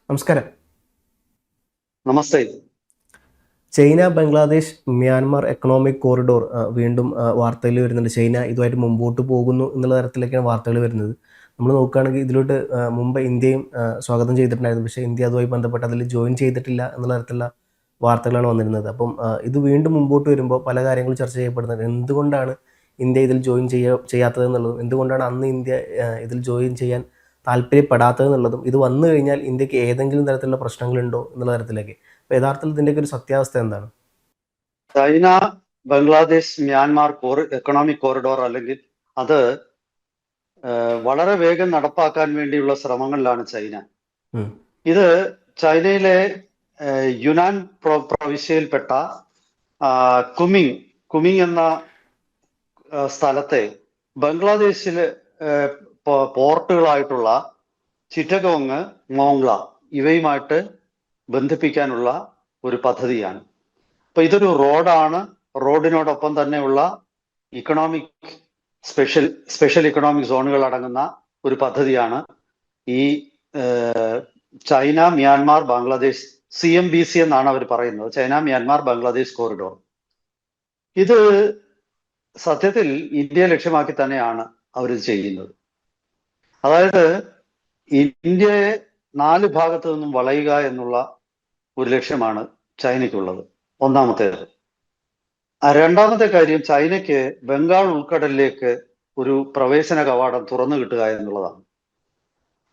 നമസ്കാരം. നമസ്തേ. China, Bangladesh, Myanmar economic corridor വീണ്ടും വാർത്തയിൽ വരുന്നുണ്ട്. ചൈന ഇതുമായിട്ട് മുമ്പോട്ട് പോകുന്നു എന്നുള്ള തരത്തിലേക്കാണ് വാർത്തകൾ വരുന്നത്. നമ്മൾ നോക്കുകയാണെങ്കിൽ ഇതിലോട്ട് മുമ്പ് ഇന്ത്യയും സ്വാഗതം ചെയ്തിട്ടുണ്ടായിരുന്നു. പക്ഷേ ഇന്ത്യ അതുമായി ബന്ധപ്പെട്ട് അതിൽ ജോയിൻ ചെയ്തിട്ടില്ല എന്നുള്ള തരത്തിലുള്ള വാർത്തകളാണ് വന്നിരുന്നത്. അപ്പം ഇത് വീണ്ടും മുമ്പോട്ട് വരുമ്പോൾ പല കാര്യങ്ങളും ചർച്ച ചെയ്യപ്പെടുന്നത്. എന്തുകൊണ്ടാണ് ഇന്ത്യ ഇതിൽ ജോയിൻ ചെയ്യാത്തത് എന്നുള്ളതും, എന്തുകൊണ്ടാണ് അന്ന് ഇന്ത്യ ഇതിൽ ജോയിൻ ചെയ്യാൻ താല്പര്യപ്പെടാത്തത് എന്നുള്ളതും, ഇത് വന്നു കഴിഞ്ഞാൽ ഇന്ത്യക്ക് ഏതെങ്കിലും തരത്തിലുള്ള പ്രശ്നങ്ങളുണ്ടോ എന്നുള്ള തരത്തിലേക്ക്. അപ്പോൾ യഥാർത്ഥത്തിൽ ഇതിൻ്റെയൊക്കെ ഒരു സത്യാവസ്ഥ എന്താണ്? China, Bangladesh, Myanmar economic corridor അല്ലെങ്കിൽ അത് വളരെ വേഗം നടപ്പാക്കാൻ വേണ്ടിയുള്ള ശ്രമങ്ങളിലാണ് ചൈന. ഉം. ഇത് ചൈനയിലെ യുനാൻ പ്രവിശ്യയിൽപ്പെട്ട കുമിങ് എന്ന സ്ഥലത്തെ ബംഗ്ലാദേശിലെ പോർട്ടുകളായിട്ടുള്ള ചിറ്റഗോങ്, മോംഗ്ല ഇവയുമായിട്ട് ബന്ധിപ്പിക്കാനുള്ള ഒരു പദ്ധതിയാണ്. അപ്പൊ ഇതൊരു റോഡാണ്. റോഡിനോടൊപ്പം തന്നെയുള്ള സ്പെഷ്യൽ ഇക്കണോമിക് സോണുകൾ അടങ്ങുന്ന ഒരു പദ്ധതിയാണ് ഈ ചൈന, മ്യാൻമാർ, ബംഗ്ലാദേശ് CMBC എന്നാണ് അവർ പറയുന്നത്. China, Myanmar, Bangladesh corridor. ഇത് സത്യത്തിൽ ഇന്ത്യയെ ലക്ഷ്യമാക്കി തന്നെയാണ് അവരിത് ചെയ്യുന്നത്. അതായത് ഇന്ത്യയെ 4 ഭാഗത്തു നിന്നും വളയുക എന്നുള്ള ഒരു ലക്ഷ്യമാണ് ചൈനയ്ക്കുള്ളത്. ഒന്നാമത്തേത്. രണ്ടാമത്തെ കാര്യം, ചൈനയ്ക്ക് ബംഗാൾ ഉൾക്കടലിലേക്ക് ഒരു പ്രവേശന കവാടം തുറന്നു കിട്ടുക എന്നുള്ളതാണ്.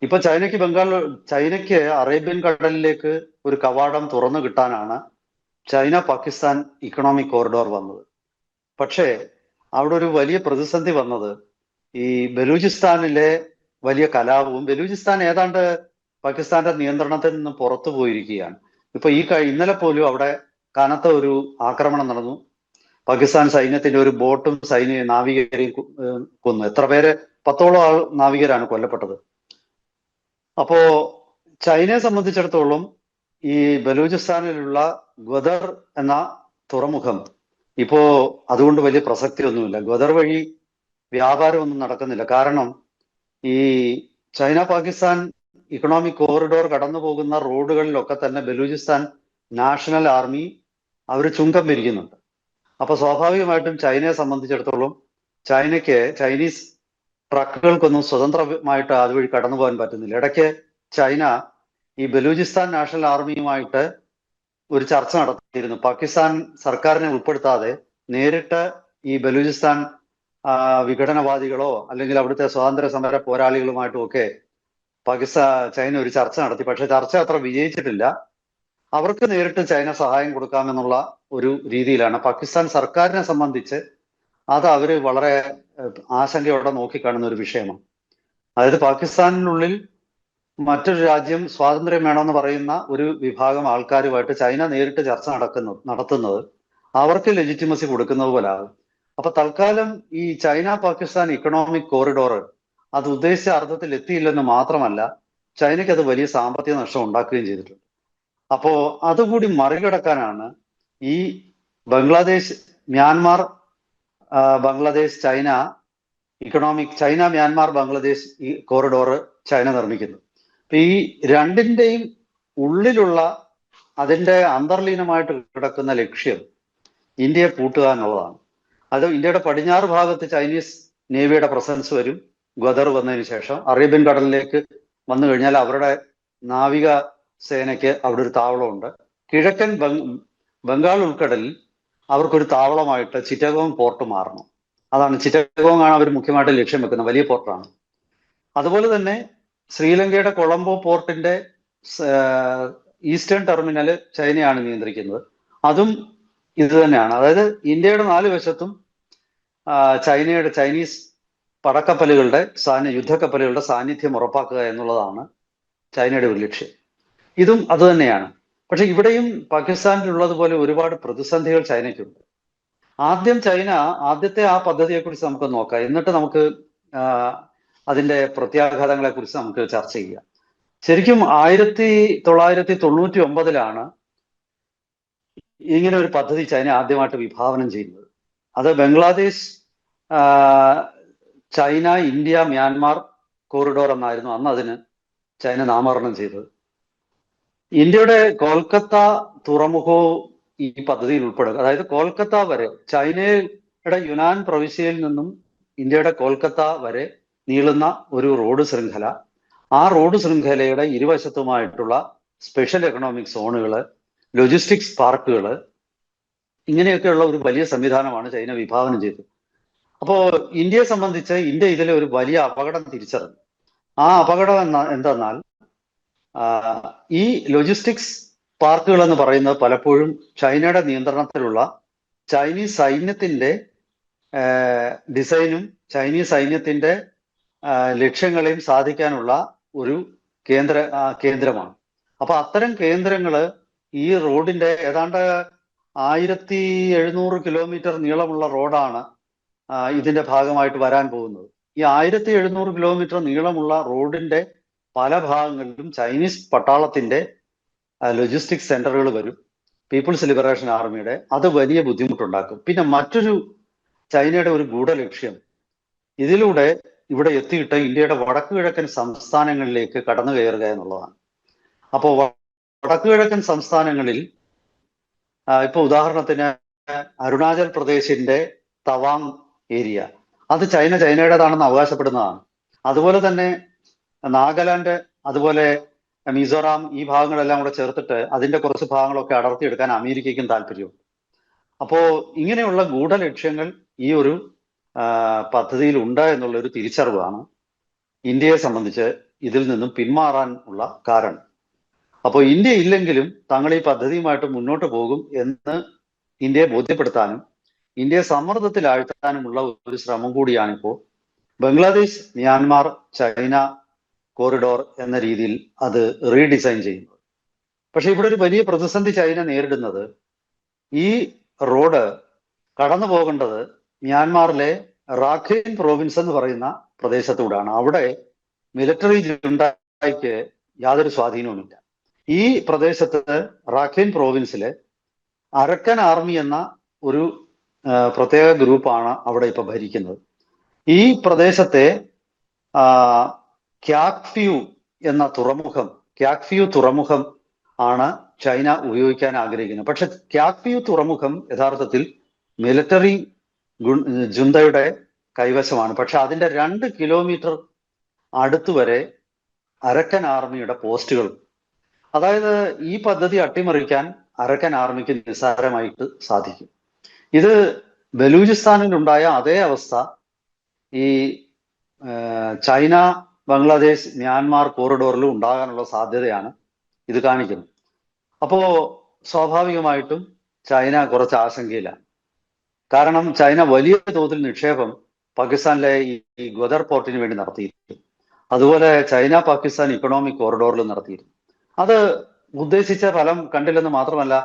ഇപ്പൊ ചൈനയ്ക്ക് അറേബ്യൻ കടലിലേക്ക് ഒരു കവാടം തുറന്നു കിട്ടാനാണ് ചൈന പാകിസ്ഥാൻ ഇക്കണോമിക് കോറിഡോർ വന്നത്. പക്ഷേ അവിടെ ഒരു വലിയ പ്രതിസന്ധി വന്നത് ഈ ബലൂചിസ്ഥാനിലെ വലിയ കലാപവും. ബലൂചിസ്ഥാൻ ഏതാണ്ട് പാകിസ്ഥാന്റെ നിയന്ത്രണത്തിൽ നിന്ന് പുറത്തു പോയിരിക്കുകയാണ്. ഇപ്പൊ ഇന്നലെ പോലും അവിടെ കനത്ത ഒരു ആക്രമണം നടന്നു. പാകിസ്ഥാൻ സൈന്യത്തിന്റെ ഒരു ബോട്ടും നാവികരെയും കൊന്നു. എത്ര പേര്? 10ഓളം നാവികരാണ് കൊല്ലപ്പെട്ടത്. അപ്പോ ചൈനയെ സംബന്ധിച്ചിടത്തോളം ഈ ബലൂചിസ്ഥാനിലുള്ള ഗ്വദർ എന്ന തുറമുഖം ഇപ്പോ അതുകൊണ്ട് വലിയ പ്രസക്തിയൊന്നുമില്ല. ഗ്വദർ വഴി വ്യാപാരമൊന്നും നടക്കുന്നില്ല. കാരണം ഈ ചൈന പാകിസ്ഥാൻ ഇക്കണോമിക് കോറിഡോർ കടന്നു പോകുന്ന റോഡുകളിലൊക്കെ തന്നെ ബലൂചിസ്ഥാൻ നാഷണൽ ആർമി അവർ ചുങ്കം പിരിക്കുന്നുണ്ട്. അപ്പൊ സ്വാഭാവികമായിട്ടും ചൈനയെ സംബന്ധിച്ചിടത്തോളം ചൈനീസ് ട്രക്കുകൾക്കൊന്നും സ്വതന്ത്രമായിട്ട് അതുവഴി കടന്നു പോകാൻ പറ്റുന്നില്ല. ഇടയ്ക്ക് ചൈന ഈ ബലൂചിസ്ഥാൻ നാഷണൽ ആർമിയുമായിട്ട് ഒരു ചർച്ച നടത്തിയിരുന്നു. പാകിസ്ഥാൻ സർക്കാരിനെ ഉൾപ്പെടുത്താതെ നേരിട്ട് ഈ ബലൂചിസ്ഥാൻ വിഘടനവാദികളോ അല്ലെങ്കിൽ അവിടുത്തെ സ്വാതന്ത്ര്യ സമര പോരാളികളുമായിട്ടും ഒക്കെ ചൈന ഒരു ചർച്ച നടത്തി. പക്ഷെ ചർച്ച അത്ര വിജയിച്ചിട്ടില്ല. അവർക്ക് നേരിട്ട് ചൈന സഹായം കൊടുക്കാമെന്നുള്ള ഒരു രീതിയിലാണ്. പാകിസ്ഥാൻ സർക്കാരിനെ സംബന്ധിച്ച് അത് അവര് വളരെ ആശങ്കയോടെ നോക്കിക്കാണുന്ന ഒരു വിഷയമാണ്. അതായത് പാകിസ്ഥാനിനുള്ളിൽ മറ്റൊരു രാജ്യം സ്വാതന്ത്ര്യം വേണമെന്ന് പറയുന്ന ഒരു വിഭാഗം ആൾക്കാരുമായിട്ട് ചൈന നേരിട്ട് ചർച്ച നടത്തുന്നത് അവർക്ക് ലെജിറ്റിമസി കൊടുക്കുന്നത് പോലാകും. അപ്പൊ തൽക്കാലം ഈ ചൈന പാകിസ്ഥാൻ ഇക്കണോമിക് കോറിഡോർ അത് ഉദ്ദേശിച്ച അർത്ഥത്തിൽ എത്തിയില്ലെന്ന് മാത്രമല്ല, ചൈനയ്ക്ക് അത് വലിയ സാമ്പത്തിക നഷ്ടം ഉണ്ടാക്കുകയും ചെയ്തിട്ടുണ്ട്. അപ്പോ അതുകൂടി മറികടക്കാനാണ് ഈ Myanmar Bangladesh China Myanmar Bangladesh ഈ കോറിഡോർ ചൈന നിർമ്മിക്കുന്നത്. അപ്പൊ ഈ രണ്ടിന്റെയും ഉള്ളിലുള്ള അതിന്റെ അന്തർലീനമായിട്ട് കിടക്കുന്ന ലക്ഷ്യം ഇന്ത്യയെ പൂട്ടുക എന്നുള്ളതാണ്. അത് ഇന്ത്യയുടെ പടിഞ്ഞാറ് ഭാഗത്ത് ചൈനീസ് നേവിയുടെ പ്രസൻസ് വരും. ഗ്വദർ വന്നതിന് ശേഷം അറേബ്യൻ കടലിലേക്ക് വന്നു കഴിഞ്ഞാൽ അവരുടെ നാവിക സേനയ്ക്ക് അവിടെ ഒരു താവളമുണ്ട്. കിഴക്കൻ ബംഗാൾ ഉൾക്കടലിൽ അവർക്കൊരു താവളമായിട്ട് ചിറ്റഗോങ് പോർട്ട് മാറണം. ചിറ്റഗോങ് ആണ് അവർ മുഖ്യമായിട്ട് ലക്ഷ്യം വെക്കുന്ന വലിയ പോർട്ടാണ്. അതുപോലെ തന്നെ ശ്രീലങ്കയുടെ കൊളംബോ പോർട്ടിന്റെ ഈസ്റ്റേൺ ടെർമിനൽ ചൈനയാണ് നിയന്ത്രിക്കുന്നത്. അതും ഇത് തന്നെയാണ്. അതായത് ഇന്ത്യയുടെ 4 വശത്തും ചൈനീസ് പടക്കപ്പലുകളുടെ യുദ്ധക്കപ്പലുകളുടെ സാന്നിധ്യം ഉറപ്പാക്കുക എന്നുള്ളതാണ് ചൈനയുടെ ഒരു ലക്ഷ്യം. ഇതും അത് തന്നെയാണ്. പക്ഷെ ഇവിടെയും പാകിസ്ഥാനിലുള്ളതുപോലെ ഒരുപാട് പ്രതിസന്ധികൾ ചൈനയ്ക്കുണ്ട്. ആദ്യത്തെ ആ പദ്ധതിയെക്കുറിച്ച് നമുക്ക് നോക്കാം. എന്നിട്ട് നമുക്ക് അതിന്റെ പ്രത്യാഘാതങ്ങളെ കുറിച്ച് നമുക്ക് ചർച്ച ചെയ്യാം. ശരിക്കും 1999 ഇങ്ങനെ ഒരു പദ്ധതി ചൈന ആദ്യമായിട്ട് വിഭാവനം ചെയ്യുന്നത്. അത് Bangladesh China India Myanmar corridor എന്നായിരുന്നു അന്ന് അതിന് ചൈന നാമകരണം ചെയ്തത്. ഇന്ത്യയുടെ കൊൽക്കത്ത തുറമുഖവും ഈ പദ്ധതിയിൽ ഉൾപ്പെടുക. അതായത് കൊൽക്കത്ത വരെ ചൈനയുടെ യുനാൻ പ്രവിശ്യയിൽ നിന്നും ഇന്ത്യയുടെ കൊൽക്കത്ത വരെ നീളുന്ന ഒരു റോഡ് ശൃംഖല. ആ റോഡ് ശൃംഖലയുടെ ഇരുവശത്തുമായിട്ടുള്ള സ്പെഷ്യൽ എക്കണോമിക് സോണുകൾ, ലോജിസ്റ്റിക്സ് പാർക്കുകൾ, ഇങ്ങനെയൊക്കെയുള്ള ഒരു വലിയ സംവിധാനമാണ് ചൈന വിഭാവനം ചെയ്തത്. അപ്പോ ഇന്ത്യയെ സംബന്ധിച്ച് ഇന്ത്യ ഇതിലെ ഒരു വലിയ അപകടം തിരിച്ചറിഞ്ഞു. ആ അപകടം എന്തെന്നാൽ ഈ ലോജിസ്റ്റിക്സ് പാർക്കുകൾ എന്ന് പറയുന്നത് പലപ്പോഴും ചൈനയുടെ നിയന്ത്രണത്തിലുള്ള ചൈനീസ് സൈന്യത്തിന്റെ ഡിസൈനും ചൈനീസ് സൈന്യത്തിന്റെ ലക്ഷ്യങ്ങളെയും സാധിക്കാനുള്ള ഒരു കേന്ദ്രമാണ്. അപ്പൊ അത്തരം കേന്ദ്രങ്ങള് ഈ റോഡിന്റെ ഏതാണ്ട് 1700 കിലോമീറ്റർ നീളമുള്ള റോഡാണ് ഇതിന്റെ ഭാഗമായിട്ട് വരാൻ പോകുന്നത്. ഈ 1700 കിലോമീറ്റർ നീളമുള്ള റോഡിന്റെ പല ഭാഗങ്ങളിലും ചൈനീസ് പട്ടാളത്തിന്റെ ലോജിസ്റ്റിക്സ് സെന്ററുകൾ വരും, പീപ്പിൾസ് ലിബറേഷൻ ആർമിയുടെ. അത് വലിയ ബുദ്ധിമുട്ടുണ്ടാക്കും. പിന്നെ മറ്റൊരു ചൈനയുടെ ഒരു ഗൂഢലക്ഷ്യം ഇതിലൂടെ ഇവിടെ എത്തിയിട്ട് ഇന്ത്യയുടെ വടക്കു കിഴക്കൻ സംസ്ഥാനങ്ങളിലേക്ക് കടന്നു കയറുക എന്നുള്ളതാണ്. അപ്പോൾ വടക്കു കിഴക്കൻ സംസ്ഥാനങ്ങളിൽ ഇപ്പൊ ഉദാഹരണത്തിന് അരുണാചൽ പ്രദേശിന്റെ തവാങ് ഏരിയ, അത് ചൈനയുടേതാണെന്ന് അവകാശപ്പെടുന്നതാണ്. അതുപോലെ തന്നെ നാഗാലാൻഡ്, അതുപോലെ മിസോറാം, ഈ ഭാഗങ്ങളെല്ലാം കൂടെ ചേർത്തിട്ട് അതിന്റെ കുറച്ച് ഭാഗങ്ങളൊക്കെ അടർത്തിയെടുക്കാൻ അമേരിക്കയ്ക്കും താല്പര്യമുണ്ട്. അപ്പോ ഇങ്ങനെയുള്ള ഗൂഢലക്ഷ്യങ്ങൾ ഈ ഒരു പദ്ധതിയിൽ ഉണ്ട് എന്നുള്ള ഒരു തിരിച്ചറിവാണ് ഇന്ത്യയെ സംബന്ധിച്ച് ഇതിൽ നിന്നും പിന്മാറാൻ ഉള്ള കാരണം. അപ്പോൾ ഇന്ത്യ ഇല്ലെങ്കിലും തങ്ങൾ ഈ പദ്ധതിയുമായിട്ട് മുന്നോട്ട് പോകും എന്ന് ഇന്ത്യയെ ബോധ്യപ്പെടുത്താനും ഇന്ത്യയെ സമ്മർദ്ദത്തിലാഴ്ത്താനുമുള്ള ഒരു ശ്രമം കൂടിയാണിപ്പോൾ ബംഗ്ലാദേശ് മ്യാൻമാർ ചൈന കോറിഡോർ എന്ന രീതിയിൽ അത് റീഡിസൈൻ ചെയ്യുന്നത്. പക്ഷെ ഇവിടെ ഒരു വലിയ പ്രതിസന്ധി ചൈന നേരിടുന്നത്, ഈ റോഡ് കടന്നു പോകേണ്ടത് മ്യാൻമാറിലെ റാഖൈൻ പ്രോവിൻസ് എന്ന് പറയുന്ന പ്രദേശത്തൂടാണ്. അവിടെ മിലിറ്ററി ജുണ്ടായ്ക്ക് യാതൊരു സ്വാധീനവുമില്ല. ഈ പ്രദേശത്ത് റാഖൈൻ പ്രോവിൻസിലെ അരക്കൻ ആർമി എന്ന ഒരു പ്രത്യേക ഗ്രൂപ്പാണ് അവിടെ ഇപ്പൊ ഭരിക്കുന്നത്. ഈ പ്രദേശത്തെ ക്യാക്ഫ്യൂ എന്ന തുറമുഖം ആണ് ചൈന ഉപയോഗിക്കാൻ ആഗ്രഹിക്കുന്നത്. പക്ഷെ ക്യാക്ഫ്യൂ തുറമുഖം യഥാർത്ഥത്തിൽ മിലിറ്ററി ജുന്തയുടെ കൈവശമാണ്. പക്ഷെ അതിന്റെ 2 കിലോമീറ്റർ അടുത്തുവരെ അരക്കൻ ആർമിയുടെ പോസ്റ്റുകൾ. അതായത് ഈ പദ്ധതി അട്ടിമറിക്കാൻ അരക്കൻ ആർമിക്ക് നിസ്സാരമായിട്ട് സാധിക്കും. ഇത് ബലൂചിസ്ഥാനിലുണ്ടായ അതേ അവസ്ഥ ഈ ചൈന ബംഗ്ലാദേശ് മ്യാൻമാർ കോറിഡോറിലും ഉണ്ടാകാനുള്ള സാധ്യതയാണ് ഇത് കാണിക്കുന്നത്. അപ്പോ സ്വാഭാവികമായിട്ടും ചൈന കുറച്ച് ആശങ്കയിലാണ്. കാരണം ചൈന വലിയ തോതിൽ നിക്ഷേപം പാകിസ്ഥാനിലെ ഈ ഗ്വദർ പോർട്ടിന് വേണ്ടി നടത്തിയിരുന്നു. അതുപോലെ ചൈന പാകിസ്ഥാൻ ഇക്കണോമിക് കോറിഡോറിൽ നടത്തിയിരുന്നു. അത് ഉദ്ദേശിച്ച ഫലം കണ്ടില്ലെന്ന് മാത്രമല്ല,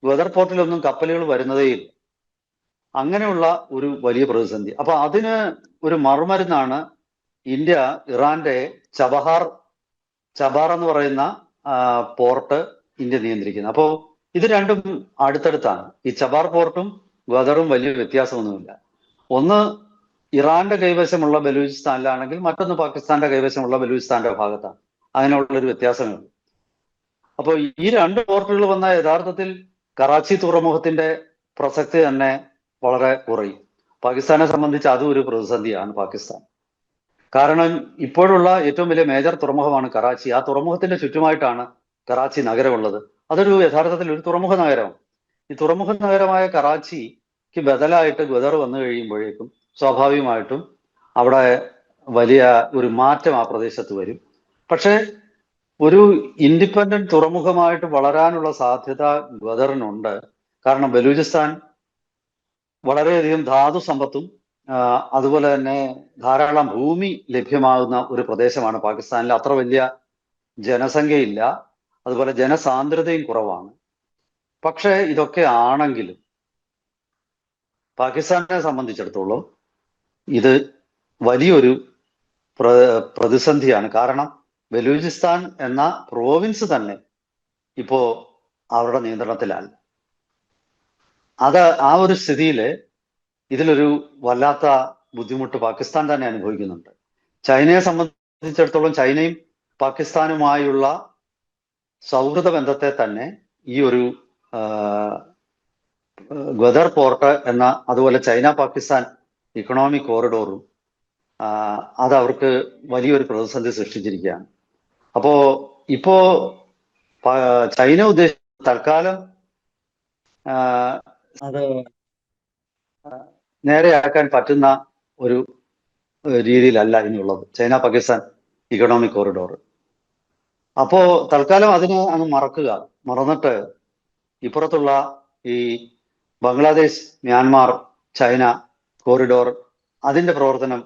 ഗ്വദർ പോർട്ടിലൊന്നും കപ്പലുകൾ വരുന്നതേയില്ല. അങ്ങനെയുള്ള ഒരു വലിയ പ്രതിസന്ധി. അപ്പൊ അതിന് ഒരു മറുമരുന്നാണ് ഇന്ത്യ ഇറാന്റെ ചബാർ എന്ന് പറയുന്ന പോർട്ട് ഇന്ത്യ നിയന്ത്രിക്കുന്നത്. അപ്പോൾ ഇത് രണ്ടും അടുത്തടുത്താണ്. ഈ ചബാർ പോർട്ടും ഗ്വദറും വലിയ വ്യത്യാസമൊന്നുമില്ല. ഒന്ന് ഇറാന്റെ കൈവശമുള്ള ബലൂചിസ്ഥാനിലാണെങ്കിൽ മറ്റൊന്ന് പാകിസ്ഥാന്റെ കൈവശമുള്ള ബലൂചിസ്ഥാന്റെ ഭാഗത്താണ്. അങ്ങനെയുള്ളൊരു വ്യത്യാസമേ ഉള്ളൂ. അപ്പോൾ ഈ 2 പോർട്ടുകൾ വന്ന യഥാർത്ഥത്തിൽ കറാച്ചി തുറമുഖത്തിന്റെ പ്രസക്തി തന്നെ വളരെ കുറയും. പാകിസ്ഥാനെ സംബന്ധിച്ച് അതും ഒരു പ്രതിസന്ധിയാണ് പാകിസ്ഥാൻ. കാരണം ഇപ്പോഴുള്ള ഏറ്റവും വലിയ മേജർ തുറമുഖമാണ് കറാച്ചി. ആ തുറമുഖത്തിന്റെ ചുറ്റുമായിട്ടാണ് കറാച്ചി നഗരമുള്ളത്. അതൊരു യഥാർത്ഥത്തിൽ ഒരു തുറമുഖ നഗരമാണ്. ഈ തുറമുഖ നഗരമായ കറാച്ചിക്ക് ബദലായിട്ട് ഗ്വദർ വന്നു കഴിയുമ്പോഴേക്കും സ്വാഭാവികമായിട്ടും അവിടെ വലിയ ഒരു മാറ്റം ആ പ്രദേശത്ത് വരും. പക്ഷേ ഒരു ഇൻഡിപെൻഡന്റ് തുറമുഖമായിട്ട് വളരാനുള്ള സാധ്യത ഗ്വദറിനുണ്ട്. കാരണം ബലൂചിസ്ഥാൻ വളരെയധികം ധാതു സമ്പത്തും അതുപോലെ തന്നെ ധാരാളം ഭൂമി ലഭ്യമാകുന്ന ഒരു പ്രദേശമാണ്. പാകിസ്ഥാനിൽ അത്ര വലിയ ജനസംഖ്യയില്ല, അതുപോലെ ജനസാന്ദ്രതയും കുറവാണ്. പക്ഷേ ഇതൊക്കെ ആണെങ്കിലും പാകിസ്ഥാനെ സംബന്ധിച്ചിടത്തോളം ഇത് വലിയൊരു പ്രതിസന്ധിയാണ്. കാരണം ബലൂചിസ്ഥാൻ എന്ന പ്രോവിൻസ് തന്നെ ഇപ്പോ അവരുടെ നിയന്ത്രണത്തിലല്ല. ആ ഒരു സ്ഥിതിയിൽ ഇതിലൊരു വല്ലാത്ത ബുദ്ധിമുട്ട് പാകിസ്ഥാൻ തന്നെ അനുഭവിക്കുന്നുണ്ട്. ചൈനയെ സംബന്ധിച്ചിടത്തോളം ചൈനയും പാകിസ്ഥാനുമായുള്ള സൗഹൃദ ബന്ധത്തെ തന്നെ ഈ ഒരു ഗ്വദർ പോർട്ട് എന്ന അതുപോലെ ചൈന പാകിസ്ഥാൻ ഇക്കണോമിക് കോറിഡോറും അത് അവർക്ക് വലിയൊരു പ്രതിസന്ധി സൃഷ്ടിച്ചിരിക്കുകയാണ്. അപ്പോ ഇപ്പോ ചൈന ഉദ്ദേശിച്ച തൽക്കാലം അത് നേരെയാക്കാൻ പറ്റുന്ന ഒരു രീതിയിലല്ല ഇനിയുള്ളത് ചൈന പാകിസ്ഥാൻ ഇക്കണോമിക് കോറിഡോർ. അപ്പോ തൽക്കാലം അതിനെ അങ്ങ് മറന്നിട്ട് ഇപ്പുറത്തുള്ള ഈ ബംഗ്ലാദേശ് മ്യാൻമാർ ചൈന കോറിഡോർ അതിന്റെ പ്രവർത്തനം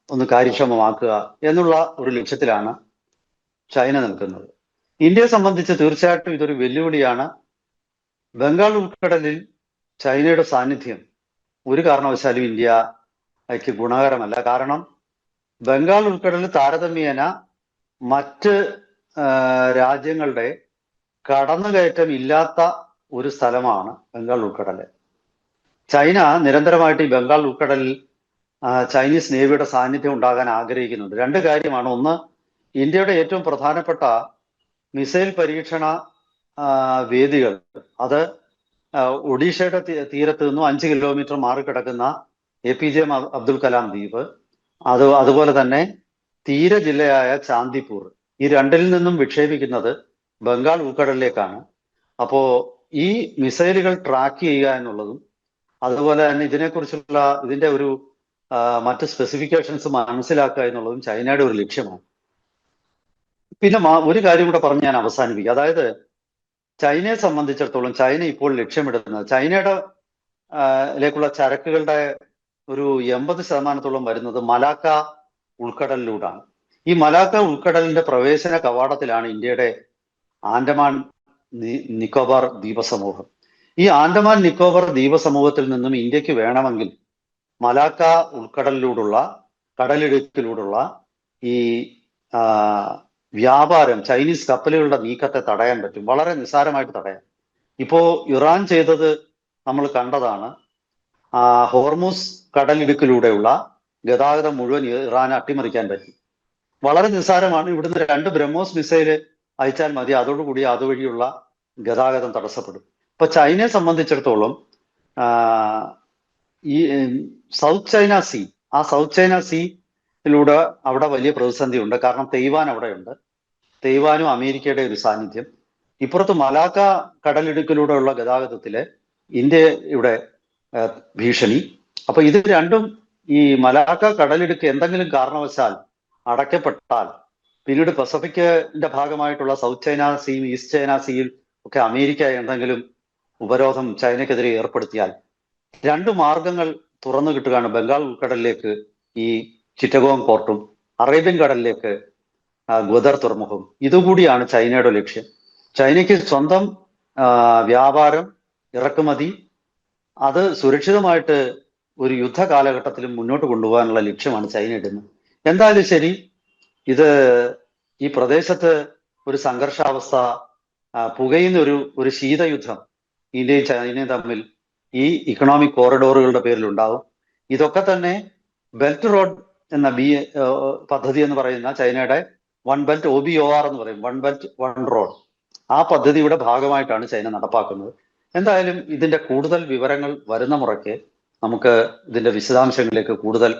ഒന്ന് കാര്യക്ഷമമാക്കുക എന്നുള്ള ഒരു ലക്ഷ്യത്തിലാണ് ചൈന നിൽക്കുന്നത്. ഇന്ത്യയെ സംബന്ധിച്ച് തീർച്ചയായിട്ടും ഇതൊരു വെല്ലുവിളിയാണ്. ബംഗാൾ ഉൾക്കടലിൽ ചൈനയുടെ സാന്നിധ്യം ഒരു കാരണവശാലും ഇന്ത്യക്ക് ഗുണകരമല്ല. കാരണം ബംഗാൾ ഉൾക്കടലിൽ താരതമ്യേന മറ്റ് രാജ്യങ്ങളുടെ കടന്നുകയറ്റം ഇല്ലാത്ത ഒരു സ്ഥലമാണ് ബംഗാൾ ഉൾക്കടല്. ചൈന നിരന്തരമായിട്ട് ഈ ബംഗാൾ ഉൾക്കടലിൽ ചൈനീസ് നേവിയുടെ സാന്നിധ്യം ഉണ്ടാകാൻ ആഗ്രഹിക്കുന്നുണ്ട്. രണ്ട് കാര്യമാണ്. ഒന്ന്, ഇന്ത്യയുടെ ഏറ്റവും പ്രധാനപ്പെട്ട മിസൈൽ പരീക്ഷണ വേദികൾ അത് ഒഡീഷയുടെ തീരത്ത് നിന്നും 5 കിലോമീറ്റർ മാറിക്കിടക്കുന്ന APJ അബ്ദുൽ കലാം ദ്വീപ്, അതുപോലെ തന്നെ തീര ജില്ലയായ ചാന്ദിപ്പൂർ, ഈ രണ്ടിൽ നിന്നും വിക്ഷേപിക്കുന്നത് ബംഗാൾ ഉൾക്കടലിലേക്കാണ്. അപ്പോ ഈ മിസൈലുകൾ ട്രാക്ക് ചെയ്യുക എന്നുള്ളതും അതുപോലെ തന്നെ ഇതിനെക്കുറിച്ചുള്ള ഇതിന്റെ ഒരു മറ്റ് സ്പെസിഫിക്കേഷൻസ് മനസ്സിലാക്കുക എന്നുള്ളതും ചൈനയുടെ ഒരു ലക്ഷ്യമാണ്. പിന്നെ ഒരു കാര്യം കൂടെ പറഞ്ഞ് ഞാൻ അവസാനിപ്പിക്കുക. അതായത് ചൈനയെ സംബന്ധിച്ചിടത്തോളം ചൈന ഇപ്പോൾ ലക്ഷ്യമിടുന്നത് ചൈനയുടെ ലേക്കുള്ള ചരക്കുകളുടെ ഒരു 80% വരുന്നത് മലാക്ക ഉൾക്കടലിലൂടെയാണ്. ഈ മലാക്ക ഉൾക്കടലിന്റെ പ്രവേശന കവാടത്തിലാണ് ഇന്ത്യയുടെ ആൻഡമാൻ നിക്കോബാർ ദ്വീപസമൂഹം. ഈ ആൻഡമാൻ നിക്കോബാർ ദ്വീപസമൂഹത്തിൽ നിന്നും ഇന്ത്യക്ക് വേണമെങ്കിൽ മലാക്ക ഉൾക്കടലിലൂടുള്ള കടലിടുക്കിലൂടുള്ള ഈ വ്യാപാരം ചൈനീസ് കപ്പലുകളുടെ നീക്കത്തെ തടയാൻ പറ്റും, വളരെ നിസ്സാരമായിട്ട് തടയാം. ഇപ്പോ ഇറാൻ ചെയ്തത് നമ്മൾ കണ്ടതാണ്. ഹോർമുസ് കടലിടുക്കിലൂടെയുള്ള ഗതാഗതം മുഴുവൻ ഇറാൻ അട്ടിമറിക്കാൻ പറ്റി. വളരെ നിസ്സാരമാണ്. ഇവിടുന്ന് 2 ബ്രഹ്മോസ് മിസൈല് അയച്ചാൽ മതി, അതോടുകൂടി അതുവഴിയുള്ള ഗതാഗതം തടസ്സപ്പെടും. ഇപ്പൊ ചൈനയെ സംബന്ധിച്ചിടത്തോളം ഈ സൗത്ത് ചൈന സീ, ആ സൗത്ത് ചൈന സീയിലൂടെ അവിടെ വലിയ പ്രതിസന്ധി ഉണ്ട്. കാരണം തെയ്വാൻ അവിടെയുണ്ട്, തെയ്വാനും അമേരിക്കയുടെ ഒരു സാന്നിധ്യം. ഇപ്പുറത്ത് മലാക്ക കടലിടുക്കിലൂടെയുള്ള ഗതാഗതത്തില് ഇന്ത്യയുടെ ഭീഷണി. അപ്പൊ ഇത് രണ്ടും, ഈ മലാക്ക കടലിടുക്ക് എന്തെങ്കിലും കാരണവശാൽ അടയ്ക്കപ്പെട്ടാൽ പിന്നീട് പസഫിക്കിന്റെ ഭാഗമായിട്ടുള്ള സൗത്ത് ചൈന സീയും ഈസ്റ്റ് ചൈന സീയിൽ ഒക്കെ അമേരിക്ക എന്തെങ്കിലും ഉപരോധം ചൈനക്കെതിരെ ഏർപ്പെടുത്തിയാൽ 2 മാർഗങ്ങൾ തുറന്നു കിട്ടുകയാണ്. ബംഗാൾ ഉൾക്കടലിലേക്ക് ഈ ചിറ്റഗോങ് പോർട്ടും അറേബ്യൻ കടലിലേക്ക് ഗ്വദർ തുറമുഖവും. ഇതുകൂടിയാണ് ചൈനയുടെ ലക്ഷ്യം. ചൈനയ്ക്ക് സ്വന്തം വ്യാപാരം, ഇറക്കുമതി അത് സുരക്ഷിതമായിട്ട് ഒരു യുദ്ധ കാലഘട്ടത്തിലും മുന്നോട്ട് കൊണ്ടുപോകാനുള്ള ലക്ഷ്യമാണ് ചൈന ഇടുന്നത്. എന്തായാലും ശരി, ഇത് ഈ പ്രദേശത്ത് ഒരു സംഘർഷാവസ്ഥ, പുകയുന്ന ഒരു ശീതയുദ്ധം ഇന്ത്യയും ചൈനയും തമ്മിൽ ഈ ഇക്കണോമിക് കോറിഡോറുകളുടെ പേരിൽ ഉണ്ടാവും. ഇതൊക്കെ തന്നെ ബെൽറ്റ് റോഡ് എന്ന പദ്ധതി എന്ന് പറയുന്ന ചൈനയുടെ വൺ ബെൽറ്റ് OBOR എന്ന് പറയും, വൺ ബെൽറ്റ് വൺ റോഡ്, ആ പദ്ധതിയുടെ ഭാഗമായിട്ടാണ് ചൈന നടപ്പാക്കുന്നത്. എന്തായാലും ഇതിന്റെ കൂടുതൽ വിവരങ്ങൾ വരുന്ന മുറയ്ക്ക് നമുക്ക് ഇതിന്റെ വിശദാംശങ്ങളിലേക്ക് കൂടുതൽ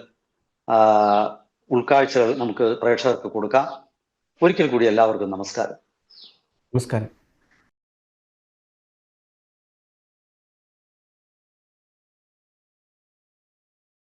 ഉൾക്കാഴ്ചകൾ നമുക്ക് പ്രേക്ഷകർക്ക് കൊടുക്കാം. ഒരിക്കൽ കൂടി എല്ലാവർക്കും നമസ്കാരം. നമസ്കാരം.